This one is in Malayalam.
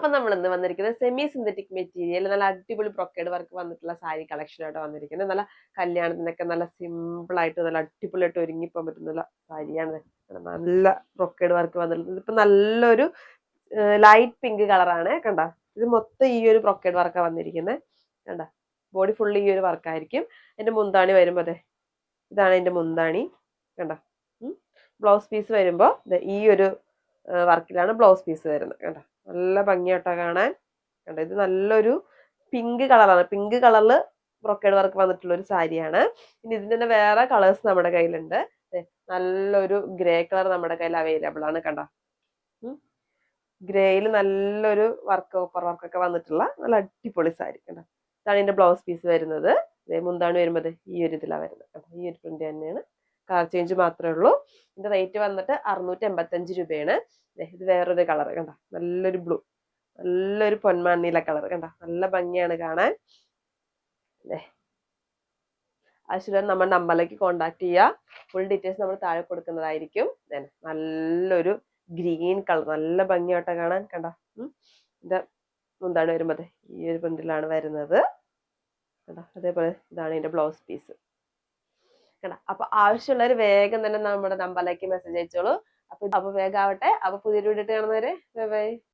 അപ്പൊ നമ്മൾ ഇന്ന് വന്നിരിക്കുന്നത് സെമി സിന്തറ്റിക് മെറ്റീരിയൽ നല്ല അടിപൊളി ബ്രൊക്കേഡ് വർക്ക് വന്നിട്ടുള്ള സാരി കളക്ഷൻ ആയിട്ട് വന്നിരിക്കുന്നത്. നല്ല കല്യാണത്തിനൊക്കെ നല്ല സിമ്പിൾ ആയിട്ട് നല്ല അടിപൊളിയായിട്ട് ഒരുങ്ങിപ്പോകാൻ പറ്റുന്ന സാരിയാണ്. നല്ല ബ്രൊക്കേഡ് വർക്ക് വന്നിട്ടുള്ളത്. ഇപ്പൊ നല്ലൊരു ലൈറ്റ് പിങ്ക് കളറാണ്. കണ്ട, ഇത് മൊത്തം ഈ ഒരു ബ്രൊക്കേഡ് വർക്കാണ് വന്നിരിക്കുന്നത്. കണ്ട, ബോഡി ഫുള്ള് ഈ ഒരു വർക്കായിരിക്കും. എന്റെ മുന്താണി വരുമ്പോ അതെ ഇതാണ് എന്റെ മുന്താണി. കണ്ട, ബ്ലൗസ് പീസ് വരുമ്പോ ഈ ഒരു വർക്കിലാണ് ബ്ലൗസ് പീസ് വരുന്നത്. കണ്ട, നല്ല ഭംഗിയായിട്ടാ കാണാൻ. കണ്ട, ഇത് നല്ലൊരു പിങ്ക് കളറാണ്. പിങ്ക് കളറിൽ ബ്രൊക്കേഡ് വർക്ക് വന്നിട്ടുള്ള ഒരു സാരിയാണ്. ഇനി ഇതിന്റെ തന്നെ വേറെ കളേഴ്സ് നമ്മുടെ കയ്യിലുണ്ട്. നല്ലൊരു ഗ്രേ കളർ നമ്മുടെ കയ്യിൽ അവൈലബിൾ ആണ്. കണ്ട, ഗ്രേയിൽ നല്ലൊരു വർക്ക് ഓപ്പർ വർക്കൊക്കെ വന്നിട്ടുള്ള നല്ല അടിപൊളി സാരി. കണ്ട, ഇതാണ് ഇതിന്റെ ബ്ലൗസ് പീസ് വരുന്നത്. മുന്താണി വരുമ്പോൾ ഈ ഒരു ഇതിലാണ് വരുന്നത്. ഈ ഒരു പ്രിന്റ് തന്നെയാണ്. കളർ ചേഞ്ച് മാത്രമേ ഉള്ളൂ. ഇതിന്റെ റേറ്റ് വന്നിട്ട് 685 രൂപയാണ്. ഇത് വേറൊരു കളർ. കണ്ട, നല്ലൊരു ബ്ലൂ, നല്ലൊരു പൊന്മാനീല കളർ. കണ്ട, നല്ല ഭംഗിയാണ് കാണാൻ. ആവശ്യമുള്ള നമ്മുടെ നമ്പറിലേക്ക് കോൺടാക്ട് ചെയ്യുക. ഫുൾ ഡീറ്റെയിൽസ് നമ്മൾ താഴെ കൊടുക്കുന്നതായിരിക്കും. നല്ലൊരു ഗ്രീൻ കളർ, നല്ല ഭംഗിയായിട്ട് കാണാൻ. കണ്ട, ഇത് മുന്താണി വരുമ്പോൾ ഈ ഒരു പ്രിന്റിലാണ് വരുന്നത്. കണ്ട, അതേപോലെ ഇതാണ് ഇതിന്റെ ബ്ലൗസ് പീസ്. കണ്ട, അപ്പൊ ആവശ്യമുള്ളവർ വേഗം തന്നെ നമ്മുടെ നമ്പറിലേക്ക് മെസ്സേജ് അയച്ചോളൂ. അപ്പൊ വേഗം ആവട്ടെ. അപ്പൊ പുതിയൊരു വീഡിയോ കാണുന്നവരെ ബൈ ബൈ.